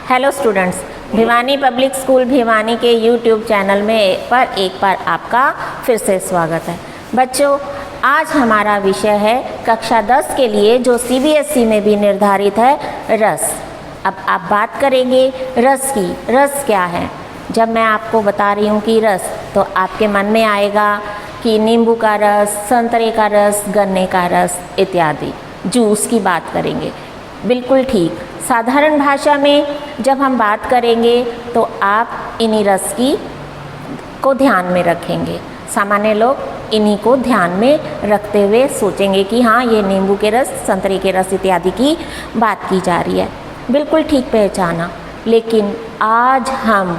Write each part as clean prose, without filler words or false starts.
Hello students, Bhiwani public school Bhiwani के YouTube channel में एक बार आपका फिर से स्वागत है। बच्चों, आज हमारा विषय है कक्षा 10 के लिए जो सीबीएसई में भी निर्धारित है, रस। अब आप बात करेंगे रस की। रस क्या है? जब मैं आपको बता रही हूँ कि रस, तो आपके मन में आएगा कि नींबू का रस, संतरे का रस, गन्ने का रस इत्यादि, जूस की बात करेंगे। बिल्कुल ठीक। साधारण भाषा में जब हम बात करेंगे तो आप इन्हीं रस को ध्यान में रखेंगे। सामान्य लोग इन्हीं को ध्यान में रखते हुए सोचेंगे कि हाँ, ये नींबू के रस, संतरे के रस इत्यादि की बात की जा रही है। बिल्कुल ठीक पहचाना। लेकिन आज हम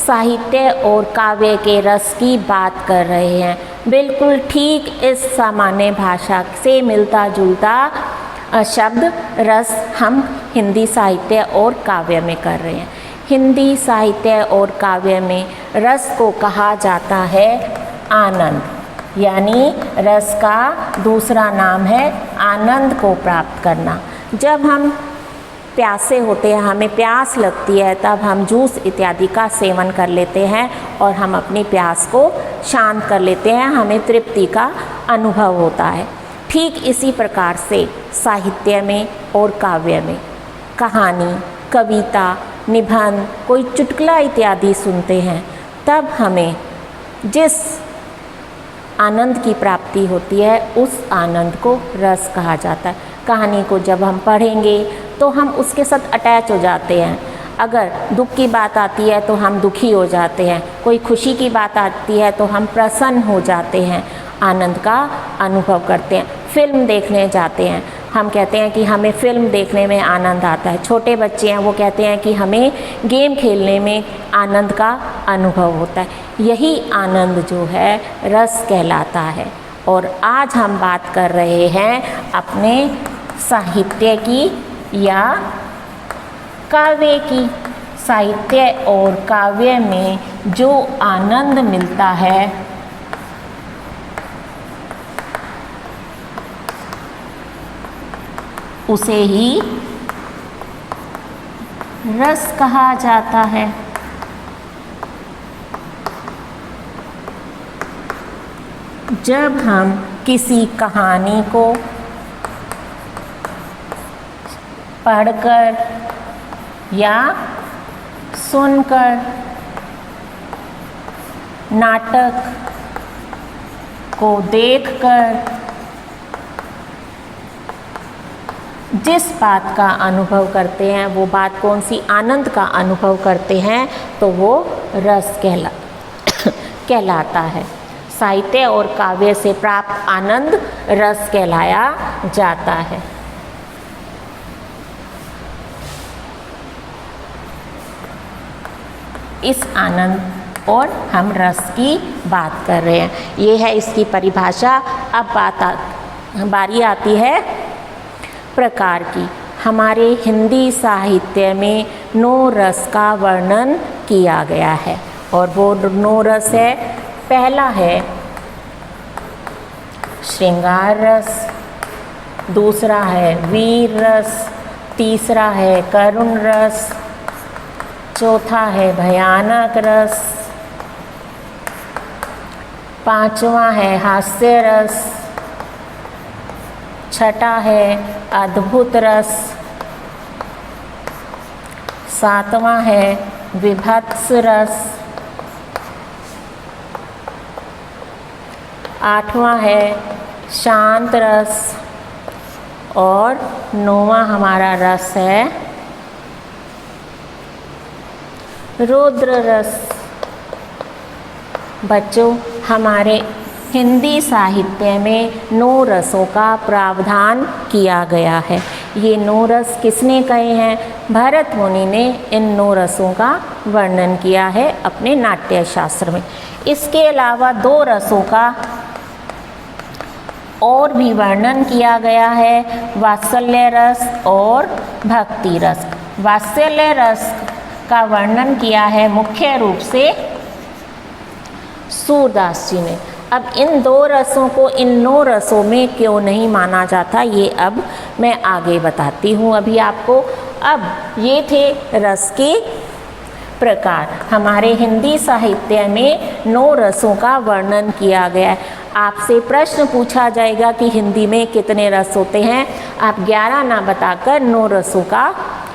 साहित्य और काव्य के रस की बात कर रहे हैं। बिल्कुल ठीक इस सामान्य भाषा से मिलता जुलता शब्द रस हम हिंदी साहित्य और काव्य में कर रहे हैं। हिंदी साहित्य और काव्य में रस को कहा जाता है आनंद, यानी रस का दूसरा नाम है आनंद को प्राप्त करना। जब हम प्यासे होते हैं, हमें प्यास लगती है, तब हम जूस इत्यादि का सेवन कर लेते हैं और हम अपनी प्यास को शांत कर लेते हैं, हमें तृप्ति का अनुभव होता है। ठीक इसी प्रकार से साहित्य में और काव्य में कहानी, कविता, निबंध, कोई चुटकुला इत्यादि सुनते हैं, तब हमें जिस आनंद की प्राप्ति होती है उस आनंद को रस कहा जाता है। कहानी को जब हम पढ़ेंगे तो हम उसके साथ अटैच हो जाते हैं। अगर दुख की बात आती है तो हम दुखी हो जाते हैं, कोई खुशी की बात आती है तो हम प्रसन्न हो जाते हैं, आनंद का अनुभव करते हैं। फिल्म देखने जाते हैं, हम कहते हैं कि हमें फिल्म देखने में आनंद आता है। छोटे बच्चे हैं, वो कहते हैं कि हमें गेम खेलने में आनंद का अनुभव होता है। यही आनंद जो है रस कहलाता है। और आज हम बात कर रहे हैं अपने साहित्य की या काव्य की। साहित्य और काव्य में जो आनंद मिलता है उसे ही रस कहा जाता है। जब हम किसी कहानी को पढ़कर या सुनकर, नाटक को देखकर जिस बात का अनुभव करते हैं, वो बात कौन सी, आनंद का अनुभव करते हैं, तो वो रस कहलाता है। साहित्य और काव्य से प्राप्त आनंद रस कहलाया जाता है। इस आनंद और हम रस की बात कर रहे हैं, ये है इसकी परिभाषा। अब बारी आती है प्रकार की। हमारे हिंदी साहित्य में 9 रस का वर्णन किया गया है और वो 9 रस है। पहला है श्रृंगार रस, दूसरा है वीर रस, तीसरा है करुण रस, चौथा है भयानक रस, पांचवा है हास्य रस, छठा है अद्भुत रस, सातवां है विभत्स रस, आठवां है शांत रस और 9वां हमारा रस है रौद्र रस। बच्चों, हमारे हिंदी साहित्य में 9 रसों का प्रावधान किया गया है। ये 9 रस किसने कहे हैं? भरत मुनि ने इन 9 रसों का वर्णन किया है अपने नाट्य शास्त्र में। इसके अलावा 2 रसों का और भी वर्णन किया गया है, वात्सल्य रस और भक्ति रस। वात्सल्य रस का वर्णन किया है मुख्य रूप से सूरदास जी ने। अब इन 2 रसों को इन 9 रसों में क्यों नहीं माना जाता, ये अब मैं आगे बताती हूँ अभी आपको। अब ये थे रस के प्रकार। हमारे हिंदी साहित्य में 9 रसों का वर्णन किया गया है। आपसे प्रश्न पूछा जाएगा कि हिंदी में कितने रस होते हैं, आप 11 ना बताकर 9 रसों का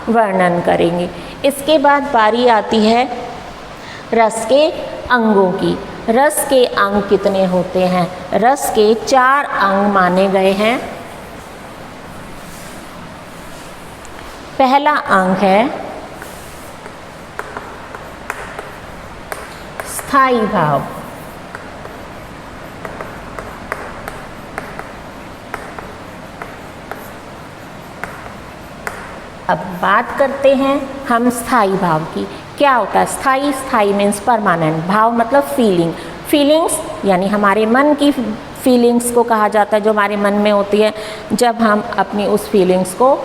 वर्णन करेंगे। इसके बाद बारी आती है रस के अंगों की। रस के अंग कितने होते हैं? रस के 4 अंग माने गए हैं। पहला अंग है स्थायी भाव। अब बात करते हैं हम स्थायी भाव की। क्या होता है स्थायी? स्थायी मीन्स परमानेंट, भाव मतलब फीलिंग। फीलिंग्स यानी हमारे मन की फीलिंग्स को कहा जाता है, जो हमारे मन में होती है। जब हम अपनी उस फीलिंग्स को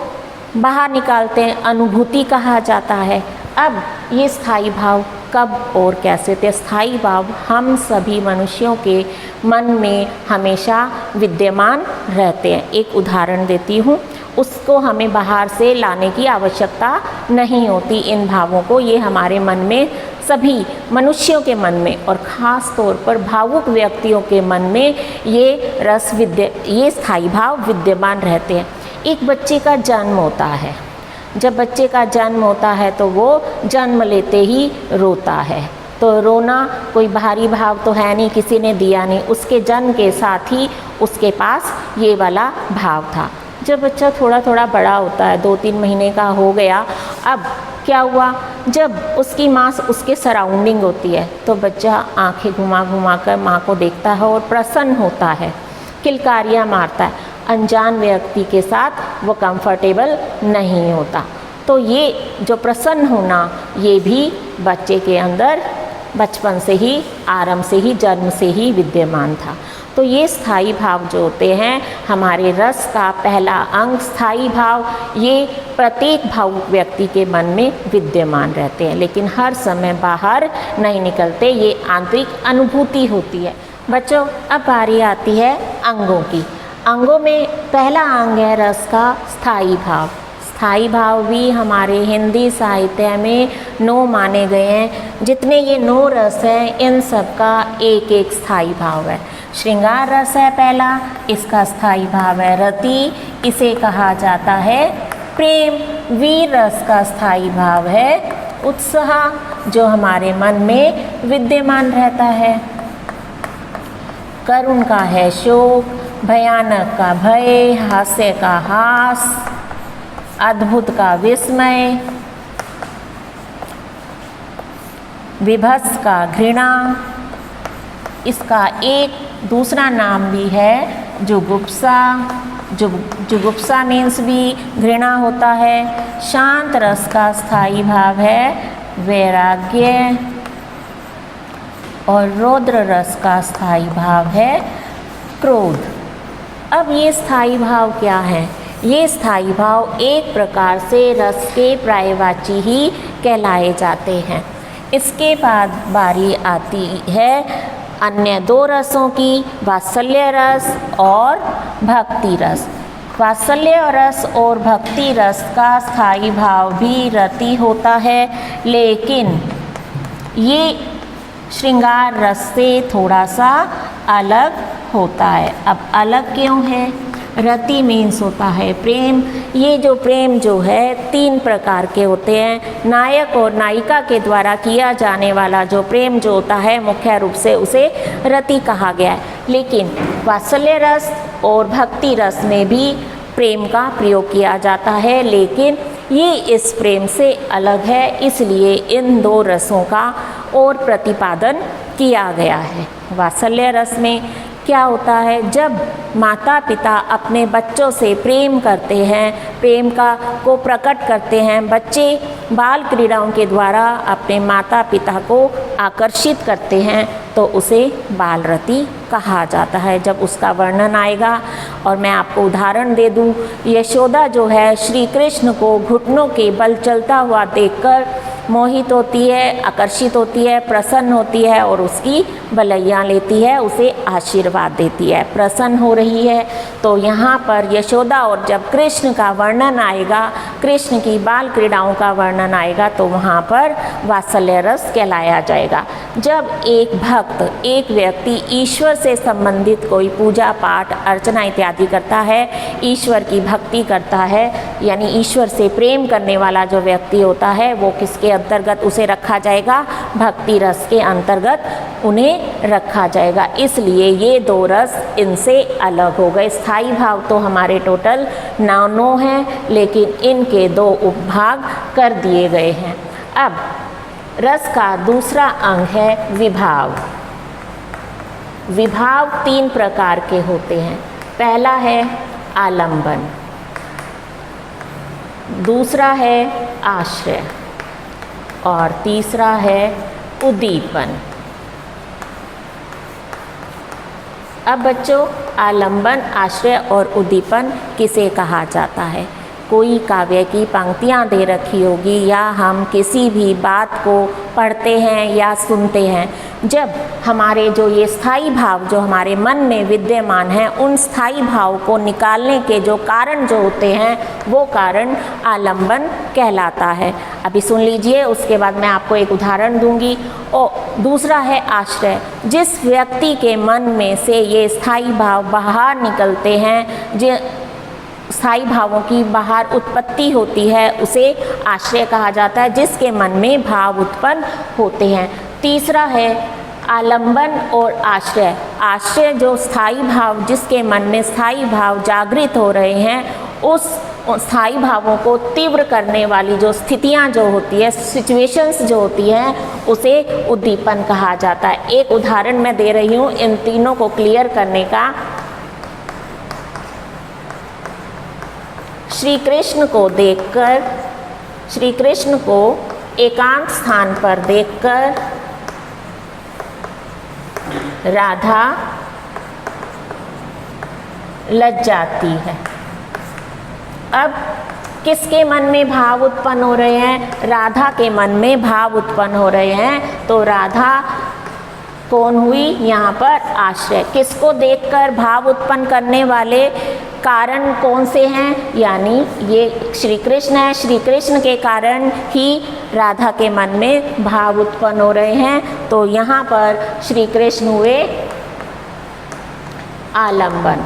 बाहर निकालते हैं, अनुभूति कहा जाता है। अब ये स्थायी भाव कब और कैसे थे? स्थायी भाव हम सभी मनुष्यों के मन में हमेशा विद्यमान रहते हैं। एक उदाहरण देती हूँ, उसको हमें बाहर से लाने की आवश्यकता नहीं होती इन भावों को। ये हमारे मन में, सभी मनुष्यों के मन में और ख़ास तौर पर भावुक व्यक्तियों के मन में ये स्थायी भाव विद्यमान रहते हैं। एक बच्चे का जन्म होता है। जब बच्चे का जन्म होता है तो वो जन्म लेते ही रोता है। तो रोना कोई बाहरी भाव तो है नहीं, किसी ने दिया नहीं, उसके जन्म के साथ ही उसके पास ये वाला भाव था। जब बच्चा थोड़ा थोड़ा बड़ा होता है, 2-3 महीने का हो गया, अब क्या हुआ, जब उसकी माँ उसके सराउंडिंग होती है तो बच्चा आंखें घुमा घुमा कर माँ को देखता है और प्रसन्न होता है, किलकारियाँ मारता है। अनजान व्यक्ति के साथ वो कंफर्टेबल नहीं होता। तो ये जो प्रसन्न होना, ये भी बच्चे के अंदर बचपन से ही, आरंभ से ही, जन्म से ही विद्यमान था। तो ये स्थायी भाव जो होते हैं, हमारे रस का पहला अंग स्थायी भाव, ये प्रत्येक भावुक व्यक्ति के मन में विद्यमान रहते हैं, लेकिन हर समय बाहर नहीं निकलते। ये आंतरिक अनुभूति होती है। बच्चों, अब बारी आती है अंगों की। अंगों में पहला अंग है रस का स्थायी भाव। स्थायी भाव भी हमारे हिंदी साहित्य में 9 माने गए हैं। जितने ये 9 रस हैं, इन सब का एक एक स्थायी भाव है। श्रृंगार रस है पहला, इसका स्थायी भाव है रति, इसे कहा जाता है प्रेम। वीर रस का स्थायी भाव है उत्साह, जो हमारे मन में विद्यमान रहता है। करुण का है शोक, भयानक का भय, हास्य का हास, अद्भुत का विस्मय, विभत्स का घृणा। इसका एक दूसरा नाम भी है जुगुप्सा। जुगुप्सा मीन्स भी घृणा होता है। शांत रस का स्थायी भाव है वैराग्य और रौद्र रस का स्थायी भाव है क्रोध। अब ये स्थायी भाव क्या है? ये स्थायी भाव एक प्रकार से रस के पर्यायवाची ही कहलाए जाते हैं। इसके बाद बारी आती है अन्य 2 रसों की, वात्सल्य रस और भक्ति रस। वात्सल्य रस और भक्ति रस का स्थायी भाव भी रति होता है, लेकिन ये श्रृंगार रस से थोड़ा सा अलग होता है। अब अलग क्यों है? रति मीन्स होता है प्रेम। ये जो प्रेम जो है 3 प्रकार के होते हैं। नायक और नायिका के द्वारा किया जाने वाला जो प्रेम जो होता है, मुख्य रूप से उसे रति कहा गया है। लेकिन वात्सल्य रस और भक्ति रस में भी प्रेम का प्रयोग किया जाता है, लेकिन ये इस प्रेम से अलग है, इसलिए इन 2 रसों का और प्रतिपादन किया गया है। वात्सल्य रस में क्या होता है, जब माता पिता अपने बच्चों से प्रेम करते हैं, प्रेम को प्रकट करते हैं, बच्चे बाल क्रीड़ाओं के द्वारा अपने माता पिता को आकर्षित करते हैं, तो उसे बाल रति कहा जाता है। जब उसका वर्णन आएगा, और मैं आपको उदाहरण दे दूं, यशोदा जो है श्री कृष्ण को घुटनों के बल चलता हुआ देखकर मोहित होती है, आकर्षित होती है, प्रसन्न होती है और उसकी भलैया लेती है, उसे आशीर्वाद देती है। प्रसन्न हो रही है तो यहाँ पर यशोदा, और जब कृष्ण का वर्णन आएगा, कृष्ण की बाल क्रीड़ाओं का वर्णन आएगा तो वहाँ पर वात्सल्य रस कहलाया जाएगा। जब एक भक्त, एक व्यक्ति ईश्वर से संबंधित कोई पूजा पाठ अर्चना इत्यादि करता है, ईश्वर की भक्ति करता है, यानी ईश्वर से प्रेम करने वाला जो व्यक्ति होता है वो किसके अंतर्गत उसे रखा जाएगा? भक्ति रस के अंतर्गत उन्हें रखा जाएगा। इसलिए ये दो रस इनसे अलग हो गए। स्थायी भाव तो हमारे टोटल 9 हैं, लेकिन इनके 2 उपभाग कर दिए गए हैं। अब रस का दूसरा अंग है विभाव। विभाव 3 प्रकार के होते हैं। पहला है आलंबन, दूसरा है आश्रय और तीसरा है उद्दीपन। अब बच्चों, आलंबन, आश्रय और उद्दीपन किसे कहा जाता है? कोई काव्य की पंक्तियाँ दे रखी होगी या हम किसी भी बात को पढ़ते हैं या सुनते हैं, जब हमारे जो ये स्थायी भाव जो हमारे मन में विद्यमान हैं, उन स्थायी भाव को निकालने के जो कारण जो होते हैं वो कारण आलंबन कहलाता है। अभी सुन लीजिए, उसके बाद मैं आपको एक उदाहरण दूंगी। और दूसरा है आश्रय। जिस व्यक्ति के मन में से ये स्थायी भाव बाहर निकलते हैं, जो स्थायी भावों की बाहर उत्पत्ति होती है, उसे आश्रय कहा जाता है, जिसके मन में भाव उत्पन्न होते हैं। तीसरा है आलंबन और आश्रय। आश्रय जो स्थायी भाव, जिसके मन में स्थायी भाव जागृत हो रहे हैं, उस स्थायी भावों को तीव्र करने वाली जो स्थितियां जो होती है, सिचुएशंस जो होती हैं, उसे उद्दीपन कहा जाता है। एक उदाहरण मैं दे रही हूँ इन तीनों को क्लियर करने का। श्री कृष्ण को देखकर, श्री कृष्ण को एकांत स्थान पर देखकर राधा लज्जाती है। अब किसके मन में भाव उत्पन्न हो रहे हैं? राधा के मन में भाव उत्पन्न हो रहे हैं। तो राधा कौन हुई यहाँ पर? आश्रय। किसको देखकर भाव उत्पन्न करने वाले कारण कौन से हैं? यानी ये श्री कृष्ण है। श्री कृष्ण के कारण ही राधा के मन में भाव उत्पन्न हो रहे हैं। तो यहाँ पर श्री कृष्ण हुए आलंबन।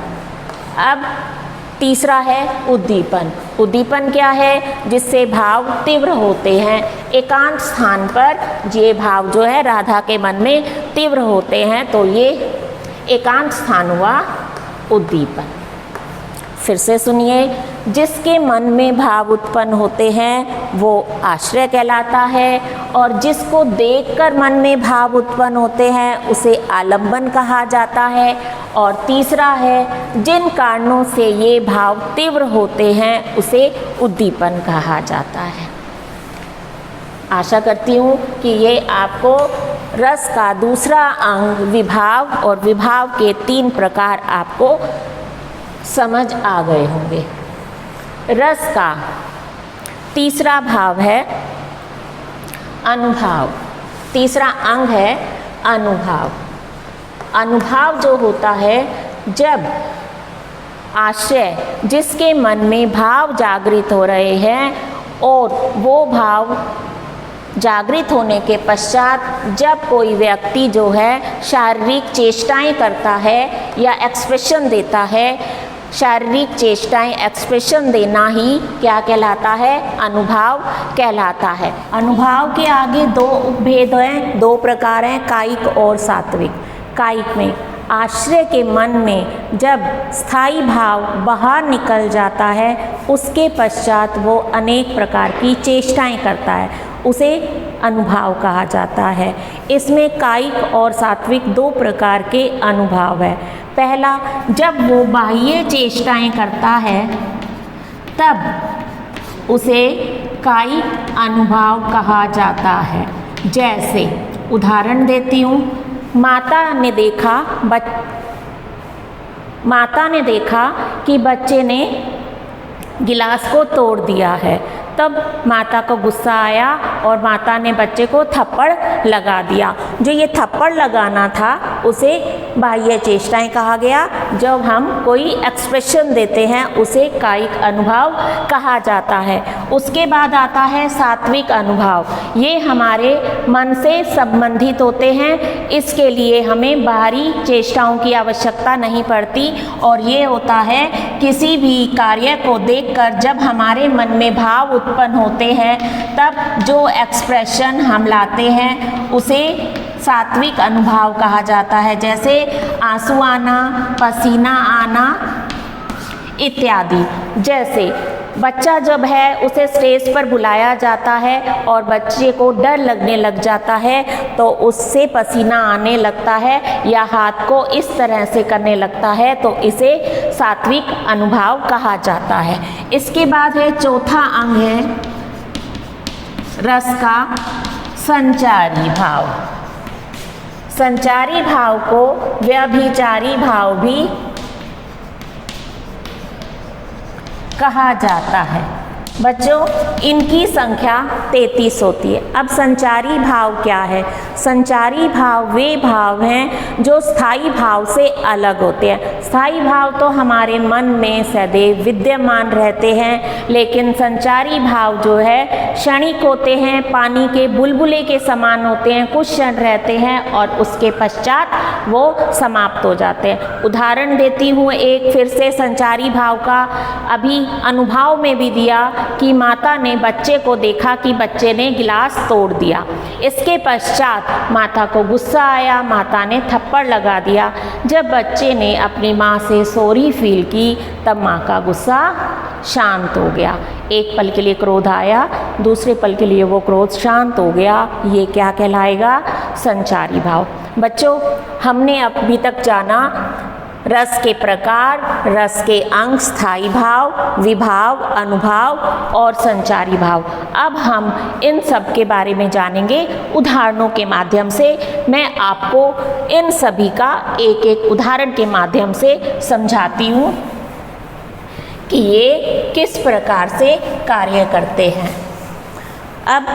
अब तीसरा है उद्दीपन। उद्दीपन क्या है? जिससे भाव तीव्र होते हैं। एकांत स्थान पर ये भाव जो है राधा के मन में तीव्र होते हैं, तो ये एकांत स्थान हुआ उद्दीपन। फिर से सुनिए, जिसके मन में भाव उत्पन्न होते हैं वो आश्रय कहलाता है, और जिसको देखकर मन में भाव उत्पन्न होते हैं उसे आलंबन कहा जाता है। और तीसरा है, जिन कारणों से ये भाव तीव्र होते हैं उसे उद्दीपन कहा जाता है। आशा करती हूँ कि ये आपको रस का दूसरा अंग विभाव और विभाव के 3 प्रकार आपको समझ आ गए होंगे। रस का तीसरा भाव है अनुभाव। तीसरा अंग है अनुभाव। अनुभाव जो होता है, जब आश्रय, जिसके मन में भाव जागृत हो रहे हैं, और वो भाव जागृत होने के पश्चात जब कोई व्यक्ति जो है शारीरिक चेष्टाएं करता है या एक्सप्रेशन देता है, शारीरिक चेष्टाएं, एक्सप्रेशन देना ही क्या कहलाता है? अनुभाव कहलाता है। अनुभाव के आगे 2 उपभेद हैं, 2 प्रकार हैं, कायिक और सात्विक। कायिक में आश्रय के मन में जब स्थायी भाव बाहर निकल जाता है, उसके पश्चात वो अनेक प्रकार की चेष्टाएं करता है, उसे अनुभाव कहा जाता है। इसमें कायिक और सात्विक 2 प्रकार के अनुभाव है। पहला, जब वो बाह्य चेष्टाएं करता है तब उसे कायिक अनुभाव कहा जाता है। जैसे उदाहरण देती हूँ, माता ने देखा कि बच्चे ने गिलास को तोड़ दिया है, तब माता को गुस्सा आया और माता ने बच्चे को थप्पड़ लगा दिया। जो ये थप्पड़ लगाना था उसे बाह्य चेष्टाएं कहा गया। जब हम कोई एक्सप्रेशन देते हैं उसे कायिक अनुभव कहा जाता है। उसके बाद आता है सात्विक अनुभव। ये हमारे मन से संबंधित होते हैं, इसके लिए हमें बाहरी चेष्टाओं की आवश्यकता नहीं पड़ती। और ये होता है किसी भी कार्य को देखकर जब हमारे मन में भाव उत्पन्न होते हैं तब जो एक्सप्रेशन हम लाते हैं उसे सात्विक अनुभव कहा जाता है। जैसे आंसू आना, पसीना आना इत्यादि। जैसे बच्चा जब है उसे स्टेज पर बुलाया जाता है और बच्चे को डर लगने लग जाता है तो उससे पसीना आने लगता है या हाथ को इस तरह से करने लगता है, तो इसे सात्विक अनुभव कहा जाता है। इसके बाद है चौथा अंग है रस का संचारी भाव। संचारी भाव को व्यभिचारी भाव भी कहा जाता है। बच्चों, इनकी संख्या 33 होती है। अब संचारी भाव क्या है? संचारी भाव वे भाव हैं जो स्थायी भाव से अलग होते हैं। स्थायी भाव तो हमारे मन में सदैव विद्यमान रहते हैं, लेकिन संचारी भाव जो है क्षणिक होते हैं, पानी के बुलबुले के समान होते हैं, कुछ क्षण रहते हैं और उसके पश्चात वो समाप्त हो जाते हैं। उदाहरण देती हूँ एक फिर से संचारी भाव का। अभी अनुभव में भी दिया कि माता ने बच्चे को देखा कि बच्चे ने गिलास तोड़ दिया। इसके पश्चात माता को गुस्सा आया, माता ने थप्पड़ लगा दिया। जब बच्चे ने अपनी माँ से सॉरी फील की तब माँ का गुस्सा शांत हो गया। एक पल के लिए क्रोध आया, दूसरे पल के लिए वो क्रोध शांत हो गया। ये क्या कहलाएगा? संचारी भाव। बच्चों, हमने अभी तक जाना रस के प्रकार, रस के अंग, स्थायी भाव, विभाव, अनुभाव और संचारी भाव। अब हम इन सब के बारे में जानेंगे उदाहरणों के माध्यम से। मैं आपको इन सभी का एक एक उदाहरण के माध्यम से समझाती हूँ कि ये किस प्रकार से कार्य करते हैं। अब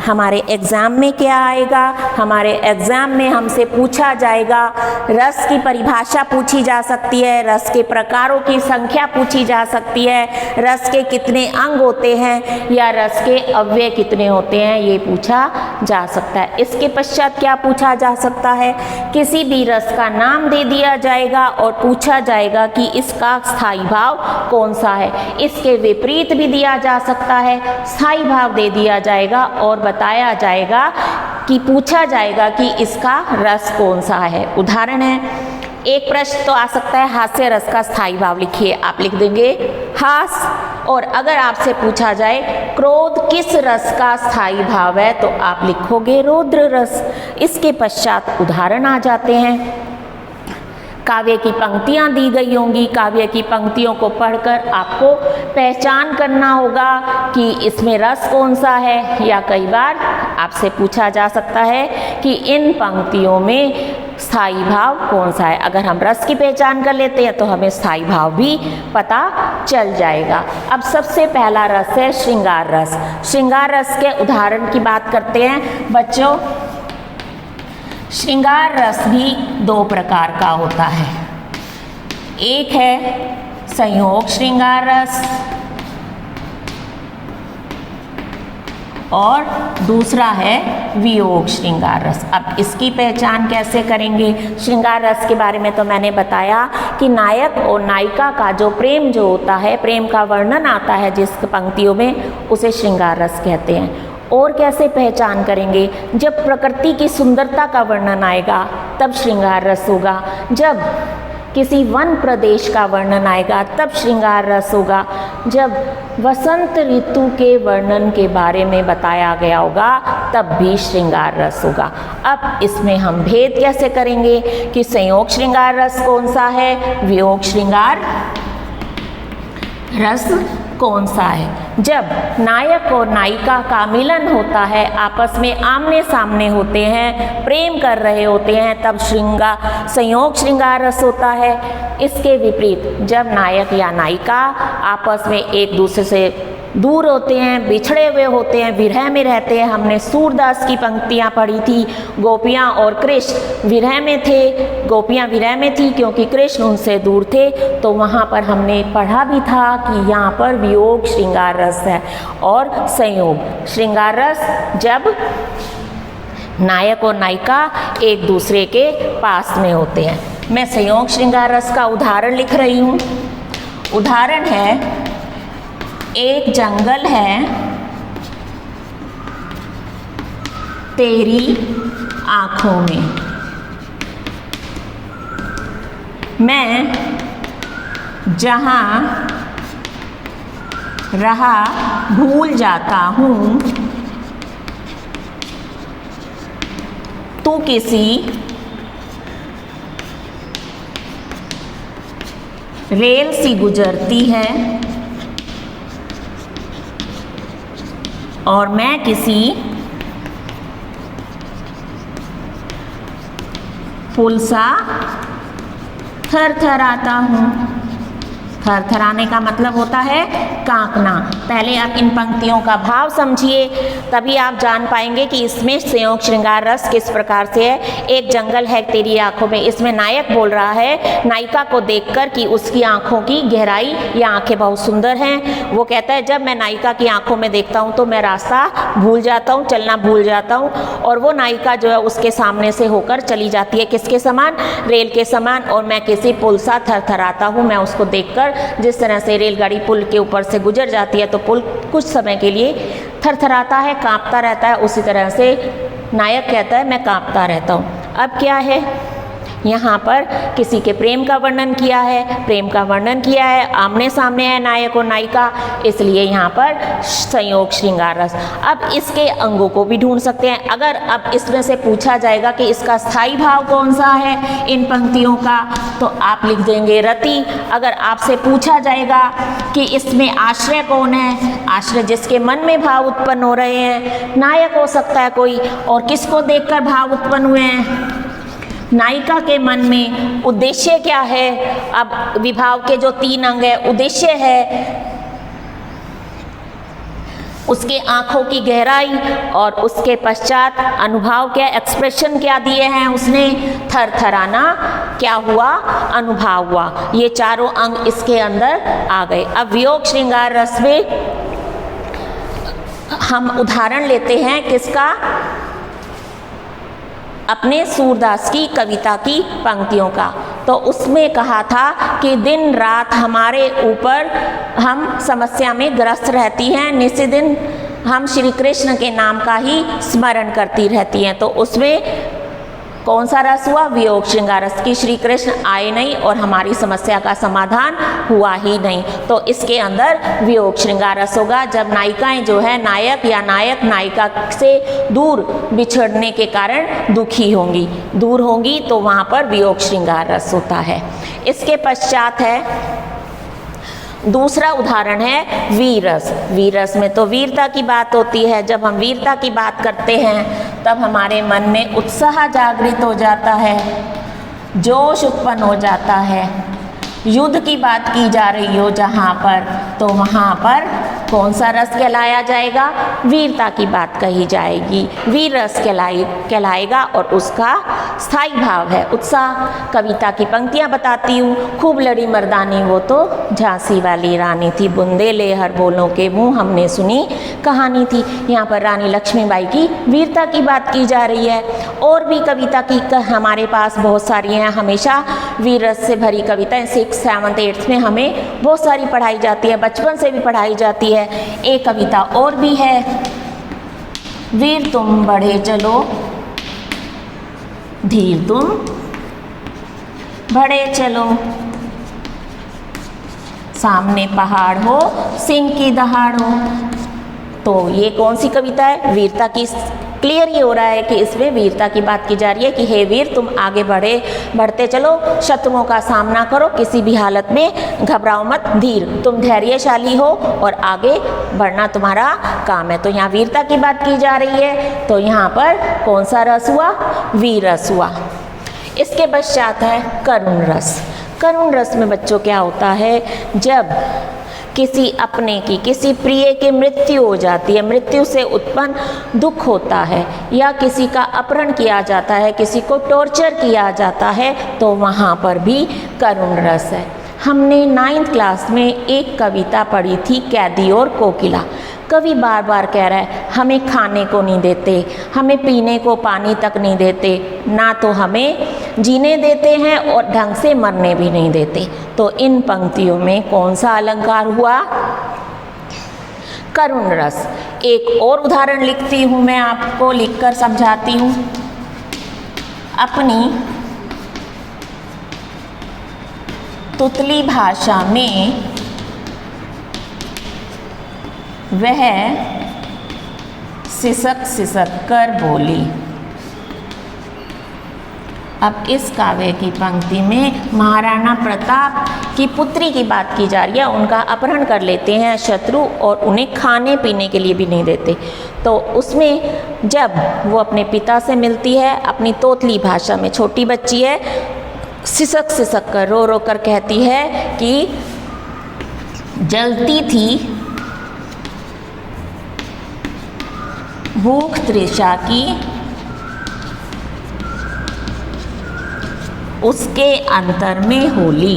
हमारे एग्ज़ाम में क्या आएगा? हमारे एग्ज़ाम में हमसे पूछा जाएगा, रस की परिभाषा पूछी जा सकती है, रस के प्रकारों की संख्या पूछी जा सकती है, रस के कितने अंग होते हैं या रस के अव्यय कितने होते हैं, ये पूछा जा सकता है। इसके पश्चात क्या पूछा जा सकता है? किसी भी रस का नाम दे दिया जाएगा और पूछा जाएगा कि इसका स्थायी भाव कौन सा है। इसके विपरीत भी दिया जा सकता है, स्थायी भाव दे दिया जाएगा और बताया जाएगा कि पूछा जाएगा कि इसका रस कौन सा है। उदाहरण है, एक प्रश्न तो आ सकता है हास्य रस का स्थायी भाव लिखिए। आप लिख देंगे हास। और अगर आपसे पूछा जाए क्रोध किस रस का स्थायी भाव है तो आप लिखोगे रौद्र रस। इसके पश्चात उदाहरण आ जाते हैं। काव्य की पंक्तियाँ दी गई होंगी, काव्य की पंक्तियों को पढ़कर आपको पहचान करना होगा कि इसमें रस कौन सा है। या कई बार आपसे पूछा जा सकता है कि इन पंक्तियों में स्थायी भाव कौन सा है। अगर हम रस की पहचान कर लेते हैं तो हमें स्थायी भाव भी पता चल जाएगा। अब सबसे पहला रस है श्रृंगार रस। श्रृंगार रस के उदाहरण की बात करते हैं। बच्चों, श्रृंगार रस भी दो प्रकार का होता है। एक है संयोग श्रृंगार रस और दूसरा है वियोग श्रृंगार रस। अब इसकी पहचान कैसे करेंगे? श्रृंगार रस के बारे में तो मैंने बताया कि नायक और नायिका का जो प्रेम जो होता है, प्रेम का वर्णन आता है जिस पंक्तियों में, उसे श्रृंगार रस कहते हैं। और कैसे पहचान करेंगे? जब प्रकृति की सुंदरता का वर्णन आएगा तब श्रृंगार रस होगा। जब किसी वन प्रदेश का वर्णन आएगा तब श्रृंगार रस होगा। जब वसंत ऋतु के वर्णन के बारे में बताया गया होगा तब भी श्रृंगार रस होगा। अब इसमें हम भेद कैसे करेंगे कि संयोग श्रृंगार रस कौन सा है, वियोग श्रृंगार रस कौन सा है। जब नायक और नायिका का मिलन होता है, आपस में आमने सामने होते हैं, प्रेम कर रहे होते हैं, तब संयोग श्रृंगार रस होता है। इसके विपरीत जब नायक या नायिका आपस में एक दूसरे से दूर होते हैं, बिछड़े हुए होते हैं, विरह में रहते हैं। हमने सूरदास की पंक्तियाँ पढ़ी थी, गोपियाँ और कृष्ण विरह में थे, गोपियाँ विरह में थी क्योंकि कृष्ण उनसे दूर थे। तो वहाँ पर हमने पढ़ा भी था कि यहाँ पर वियोग श्रृंगार रस है और संयोग श्रृंगार रस जब नायक और नायिका एक दूसरे के पास में होते हैं। मैं संयोग श्रृंगार रस का उदाहरण लिख रही हूँ। उदाहरण है, एक जंगल है तेरी आँखों में, मैं जहाँ रहा भूल जाता हूँ, तू किसी रेल सी गुजरती है और मैं किसी पुल सा थरथराता हूँ। थरथराने का मतलब होता है कांपना। पहले आप इन पंक्तियों का भाव समझिए, तभी आप जान पाएंगे कि इसमें संयोग श्रृंगार रस किस प्रकार से है। एक जंगल है तेरी आंखों में, इसमें नायक बोल रहा है नायिका को देखकर कि उसकी आंखों की गहराई या आंखें बहुत सुंदर हैं। वो कहता है जब मैं नायिका की आंखों में देखता हूँ तो मैं रास्ता भूल जाता हूँ, चलना भूल जाता हूँ। और वो नायिका जो है उसके सामने से होकर चली जाती है, किसके समान? रेल के समान। और मैं किसी पुल सा थरथराता हूँ, मैं उसको देखकर, जिस तरह से रेलगाड़ी पुल के ऊपर से गुजर जाती है तो पुल कुछ समय के लिए थरथराता है, कांपता रहता है, उसी तरह से नायक कहता है मैं कांपता रहता हूँ। अब क्या है, यहाँ पर किसी के प्रेम का वर्णन किया है, प्रेम का वर्णन किया है, आमने सामने है नायक और नायिका, इसलिए यहाँ पर संयोग श्रृंगार रस। अब इसके अंगों को भी ढूंढ सकते हैं। अगर अब इसमें से पूछा जाएगा कि इसका स्थायी भाव कौन सा है इन पंक्तियों का, तो आप लिख देंगे रति। अगर आपसे पूछा जाएगा कि इसमें आश्रय कौन है, आश्रय जिसके मन में भाव उत्पन्न हो रहे हैं, नायक हो सकता है कोई, और किसको देखकर भाव उत्पन्न हुए हैं? नायिका के मन में। उद्देश्य क्या है? अब विभाव के जो 3 अंग है, उद्देश्य है उसके आँखों की गहराई, और उसके पश्चात अनुभाव क्या, एक्सप्रेशन क्या दिए हैं उसने, थरथराना क्या हुआ, अनुभाव हुआ। ये चारों अंग इसके अंदर आ गए। अब वियोग श्रृंगार रस में हम उदाहरण लेते हैं किसका? अपने सूरदास की कविता की पंक्तियों का। तो उसमें कहा था कि दिन रात हमारे ऊपर हम समस्या में ग्रस्त रहती हैं, नित्य दिन हम श्री कृष्ण के नाम का ही स्मरण करती रहती हैं। तो उसमें कौन सा रस हुआ? वियोग श्रृंगार रस की। श्री कृष्ण आए नहीं और हमारी समस्या का समाधान हुआ ही नहीं, तो इसके अंदर वियोग श्रृंगार रस होगा। जब नायिकाएं जो है, नायक या नायक नायिका से दूर बिछड़ने के कारण दुखी होंगी, दूर होंगी, तो वहाँ पर वियोग श्रृंगार रस होता है। इसके पश्चात है दूसरा उदाहरण है वीर रस। वीर रस में तो वीरता की बात होती है। जब हम वीरता की बात करते हैं तब हमारे मन में उत्साह जागृत हो जाता है, जोश उत्पन्न हो जाता है। युद्ध की बात की जा रही हो जहाँ पर, तो वहाँ पर कौन सा रस कहलाया जाएगा? वीरता की बात कही जाएगी, वीर रस कहलाएगा। और उसका स्थायी भाव है उत्साह। कविता की पंक्तियाँ बताती हूँ। खूब लड़ी मर्दानी वो तो झांसी वाली रानी थी, बुंदेले हर बोलों के मुँह हमने सुनी कहानी थी। यहाँ पर रानी लक्ष्मीबाई की वीरता की बात की जा रही है। और भी कविता की हमारे पास बहुत सारी हैं। हमेशा वीर रस से भरी कविताएँ 6th, 7th, 8th में हमें बहुत सारी पढ़ाई जाती है, बचपन से भी पढ़ाई जाती है। एक कविता और भी है, वीर तुम बढ़े चलो, धीर तुम बढ़े चलो, सामने पहाड़ हो सिंह की दहाड़ हो। तो ये कौन सी कविता है? वीरता की। क्लियर ये हो रहा है कि इसमें वीरता की बात की जा रही है कि हे वीर तुम आगे बढ़ते चलो, शत्रुओं का सामना करो, किसी भी हालत में घबराओ मत, धीर तुम धैर्यशाली हो और आगे बढ़ना तुम्हारा काम है। तो यहाँ वीरता की बात की जा रही है। तो यहाँ पर कौन सा रस हुआ? वीर रस हुआ। इसके पश्चात है करुण रस। करुण रस में बच्चों क्या होता है? जब किसी अपने की, किसी प्रिय की मृत्यु हो जाती है, मृत्यु से उत्पन्न दुख होता है, या किसी का अपहरण किया जाता है, किसी को टॉर्चर किया जाता है, तो वहाँ पर भी करुण रस है। हमने 9th क्लास में एक कविता पढ़ी थी, कैदी और कोकिला। कवि बार बार कह रहा है हमें खाने को नहीं देते, हमें पीने को पानी तक नहीं देते, ना तो हमें जीने देते हैं और ढंग से मरने भी नहीं देते। तो इन पंक्तियों में कौन सा अलंकार हुआ? करुण रस। एक और उदाहरण लिखती हूँ, मैं आपको लिखकर समझाती हूँ। अपनी तुतली भाषा में वह सिसक सिसक कर बोली। अब इस काव्य की पंक्ति में महाराणा प्रताप की पुत्री की बात की जा रही है। उनका अपहरण कर लेते हैं शत्रु और उन्हें खाने पीने के लिए भी नहीं देते। तो उसमें जब वो अपने पिता से मिलती है, अपनी तोतली भाषा में, छोटी बच्ची है, सिसक सिसक कर रो रो कर कहती है कि जलती थी भूख तृषा की, उसके अंतर में होली।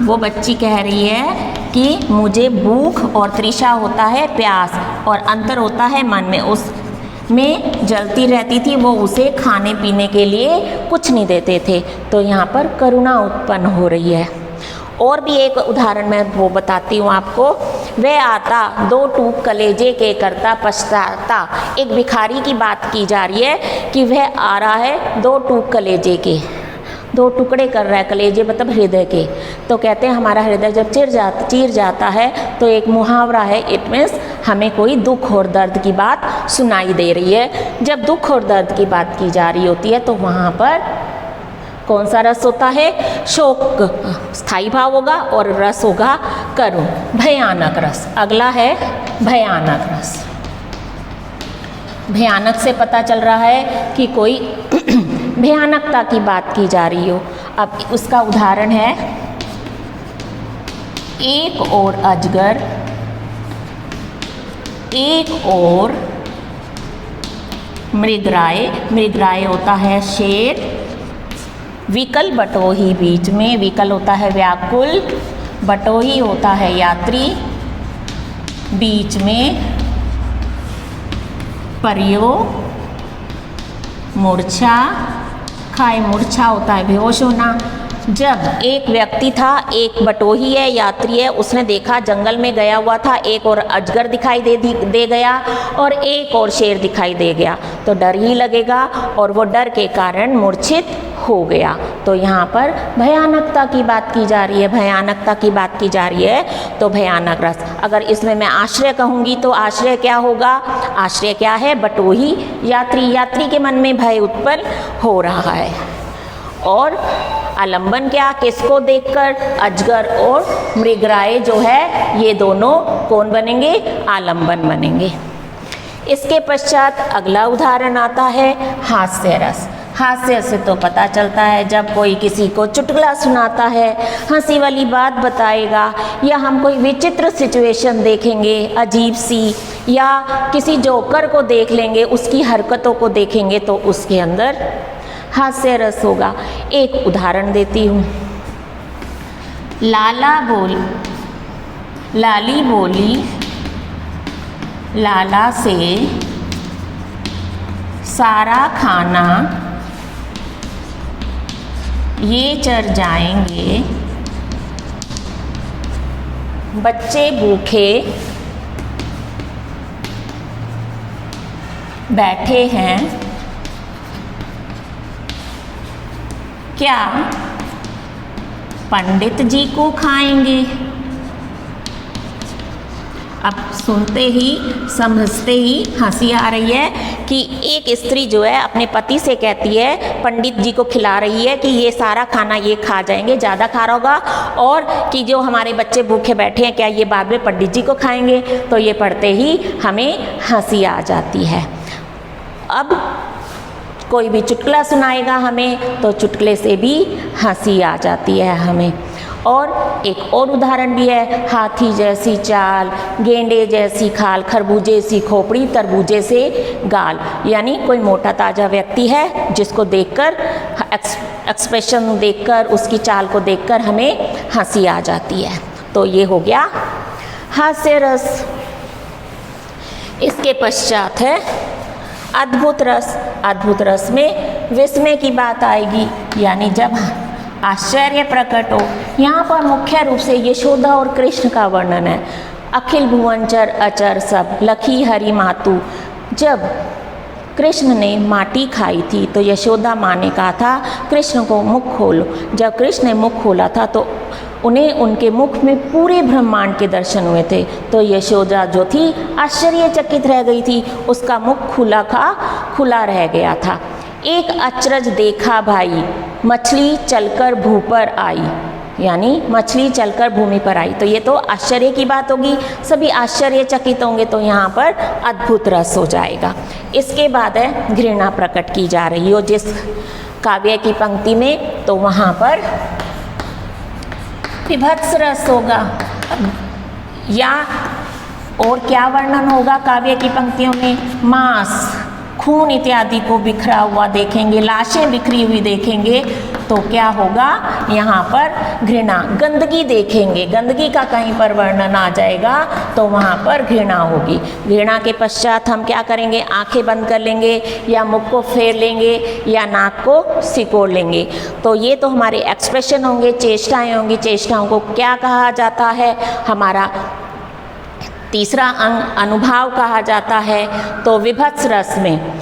वो बच्ची कह रही है कि मुझे भूख और तृषा होता है, प्यास, और अंतर होता है मन में, उसमें जलती रहती थी, वो उसे खाने पीने के लिए कुछ नहीं देते थे। तो यहाँ पर करुणा उत्पन्न हो रही है। और भी एक उदाहरण मैं वो बताती हूँ आपको। वह आता दो टूक कलेजे के करता पछताता। एक भिखारी की बात की जा रही है कि वह आ रहा है दो टूक कलेजे के, दो टुकड़े कर रहा है, कलेजे मतलब हृदय के। तो कहते हैं हमारा हृदय जब चीर जाता है तो एक मुहावरा है, इट मीन्स हमें कोई दुख और दर्द की बात सुनाई दे रही है। जब दुख और दर्द की बात की जा रही होती है तो वहाँ पर कौन सा रस होता है? शोक स्थायी भाव होगा और रस होगा करुण, भयानक रस। अगला है भयानक रस। भयानक से पता चल रहा है कि कोई भयानकता की बात की जा रही हो। अब उसका उदाहरण है, एक और अजगर, एक और मृगराय। मृगराय होता है शेर, विकल बटोही बीच में, विकल होता है व्याकुल, बटोही होता है यात्री, बीच में परियो, मूर्छा खाए, मूर्छा होता है बेहोश होना। जब एक व्यक्ति था, एक बटोही है, यात्री है, उसने देखा जंगल में गया हुआ था, एक और अजगर दिखाई दे गया और एक और शेर दिखाई दे गया, तो डर ही लगेगा और वो डर के कारण मूर्छित हो गया। तो यहाँ पर भयानकता की बात की जा रही है, भयानकता की बात की जा रही है। तो भयानक रस। अगर इसमें मैं आश्रय कहूँगी तो आश्रय क्या होगा? आश्रय क्या है? बटोही यात्री, यात्री के मन में भय उत्पन्न हो रहा है। और आलंबन क्या? किसको देखकर? अजगर और मृगराय जो है, ये दोनों कौन बनेंगे? आलंबन बनेंगे। इसके पश्चात अगला उदाहरण आता है हास्य रस। हास्य से तो पता चलता है जब कोई किसी को चुटकुला सुनाता है, हंसी वाली बात बताएगा, या हम कोई विचित्र सिचुएशन देखेंगे अजीब सी, या किसी जोकर को देख लेंगे, उसकी हरकतों को देखेंगे, तो उसके अंदर हास्य रस होगा। एक उदाहरण देती हूँ। लाली बोली लाला से सारा खाना ये चर जाएंगे, बच्चे भूखे बैठे हैं, क्या पंडित जी को खाएंगे? अब सुनते ही समझते ही हंसी आ रही है कि एक स्त्री जो है अपने पति से कहती है, पंडित जी को खिला रही है कि ये सारा खाना ये खा जाएंगे, ज़्यादा खा रहा होगा, और कि जो हमारे बच्चे भूखे बैठे हैं क्या ये बाद में पंडित जी को खाएंगे? तो ये पढ़ते ही हमें हंसी आ जाती है। अब कोई भी चुटकुला सुनाएगा हमें तो चुटकुले से भी हंसी आ जाती है हमें। और एक और उदाहरण भी है, हाथी जैसी चाल, गेंडे जैसी खाल, खरबूजे सी खोपड़ी, तरबूजे से गाल। यानी कोई मोटा ताजा व्यक्ति है जिसको देखकर एक्सप्रेशन देखकर, उसकी चाल को देखकर हमें हंसी आ जाती है। तो ये हो गया हास्य रस। इसके पश्चात है अद्भुत रस। अद्भुत रस में विस्मय की बात आएगी, यानी जब आश्चर्य प्रकट हो। यहाँ पर मुख्य रूप से यशोदा और कृष्ण का वर्णन है। अखिल भुवनचर अचर सब लखी हरि मातु। जब कृष्ण ने माटी खाई थी तो यशोदा माँ ने कहा था कृष्ण को मुख खोलो। जब कृष्ण ने मुख खोला था तो उन्हें उनके मुख में पूरे ब्रह्मांड के दर्शन हुए थे। तो यशोदा जो थी आश्चर्यचकित रह गई थी, उसका मुख खुला रह गया था। एक अचरज देखा भाई, मछली चलकर भू पर आई। यानी मछली चलकर भूमि पर आई। तो ये तो आश्चर्य की बात होगी, सभी आश्चर्यचकित होंगे, तो यहाँ पर अद्भुत रस हो जाएगा। इसके बाद है घृणा प्रकट की जा रही हो जिस काव्य की पंक्ति में, तो वहाँ पर विभत्स रस होगा। या और क्या वर्णन होगा काव्य की पंक्तियों में? मांस, खून इत्यादि को बिखरा हुआ देखेंगे, लाशें बिखरी हुई देखेंगे। तो क्या होगा यहाँ पर? घृणा। गंदगी देखेंगे, गंदगी का कहीं पर वर्णन आ जाएगा तो वहाँ पर घृणा होगी। घृणा के पश्चात हम क्या करेंगे? आंखें बंद कर लेंगे या मुख को फेर लेंगे या नाक को सिकोड़ लेंगे। तो ये तो हमारे एक्सप्रेशन होंगे, चेष्टाएं होंगी। चेष्टाओं को क्या कहा जाता है? हमारा तीसरा अंग अनुभाव कहा जाता है। तो विभत्स रस में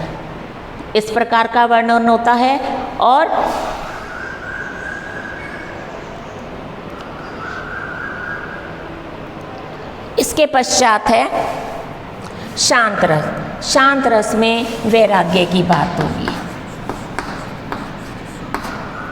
इस प्रकार का वर्णन होता है। और इसके पश्चात है शांत रस। शांत रस में वैराग्य की बात होगी।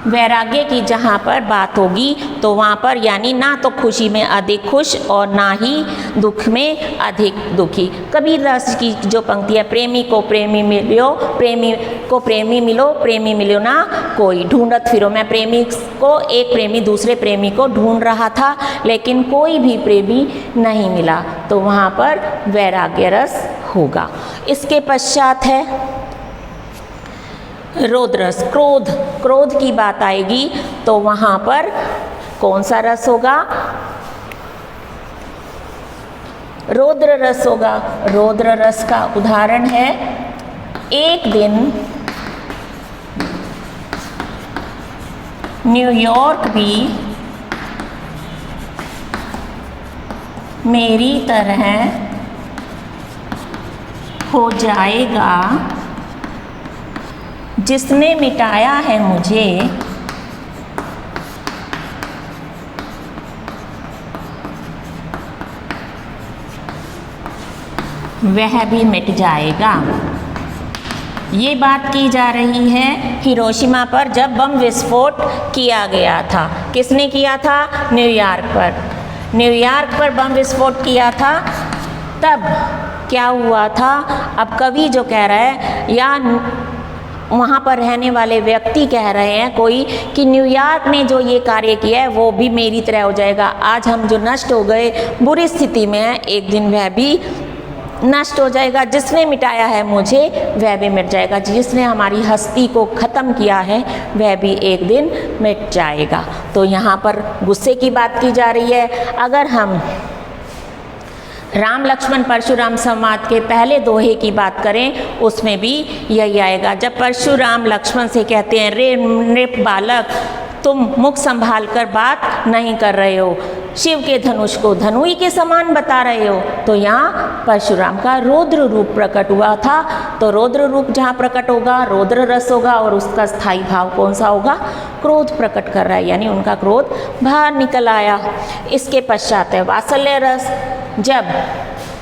वैराग्य की जहाँ पर बात होगी तो वहाँ पर यानी ना तो खुशी में अधिक खुश और ना ही दुख में अधिक दुखी। कबीर दास की जो पंक्ति है, प्रेमी को प्रेमी मिलो, प्रेमी को प्रेमी मिलो, प्रेमी मिलो ना कोई, ढूंढत फिरो। मैं प्रेमी को, एक प्रेमी दूसरे प्रेमी को ढूंढ रहा था लेकिन कोई भी प्रेमी नहीं मिला। तो वहाँ पर वैराग्य रस होगा। इसके पश्चात है रोद्रस, क्रोध। क्रोध की बात आएगी तो वहाँ पर कौन सा रस होगा? रौद्र रस होगा। रौद्र रस का उदाहरण है, एक दिन न्यूयॉर्क भी मेरी तरह हो जाएगा, जिसने मिटाया है मुझे वह भी मिट जाएगा। ये बात की जा रही है हिरोशिमा पर जब बम विस्फोट किया गया था। किसने किया था? न्यूयॉर्क पर। न्यूयॉर्क पर बम विस्फोट किया था। तब क्या हुआ था? अब कवि जो कह रहा है या वहाँ पर रहने वाले व्यक्ति कह रहे हैं कोई कि न्यूयॉर्क ने जो ये कार्य किया है वो भी मेरी तरह हो जाएगा। आज हम जो नष्ट हो गए, बुरी स्थिति में है, एक दिन वह भी नष्ट हो जाएगा। जिसने मिटाया है मुझे वह भी मिट जाएगा। जिसने हमारी हस्ती को ख़त्म किया है वह भी एक दिन मिट जाएगा। तो यहाँ पर गुस्से की बात की जा रही है। अगर हम राम लक्ष्मण परशुराम संवाद के पहले दोहे की बात करें उसमें भी यही आएगा। जब परशुराम लक्ष्मण से कहते हैं, रे नृप बालक तुम मुख संभाल कर बात नहीं कर रहे हो, शिव के धनुष को धनुई के समान बता रहे हो। तो यहाँ परशुराम का रौद्र रूप प्रकट हुआ था। तो रौद्र रूप जहाँ प्रकट होगा रौद्र रस होगा और उसका स्थायी भाव कौन सा होगा? क्रोध प्रकट कर रहा है, यानी उनका क्रोध बाहर निकल आया। इसके पश्चात है वात्सल्य रस। जब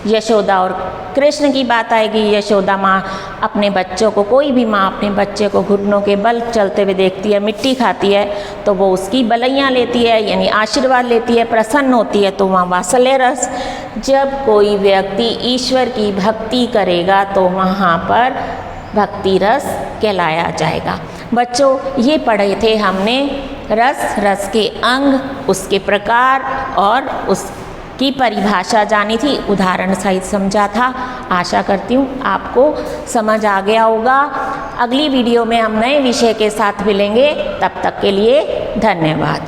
यशोदा और कृष्ण की बात आएगी, यशोदा माँ अपने बच्चों को, कोई भी माँ अपने बच्चे को घुटनों के बल चलते हुए देखती है, मिट्टी खाती है, तो वो उसकी बलैयाँ लेती है, यानी आशीर्वाद लेती है, प्रसन्न होती है। तो वहाँ वात्सल्य रस। जब कोई व्यक्ति ईश्वर की भक्ति करेगा तो वहाँ पर भक्ति रस कहलाया जाएगा। बच्चों, ये पढ़े थे हमने रस, रस के अंग, उसके प्रकार और उसकी परिभाषा जानी थी, उदाहरण सहित समझा था। आशा करती हूँ आपको समझ आ गया होगा। अगली वीडियो में हम नए विषय के साथ मिलेंगे, तब तक के लिए धन्यवाद।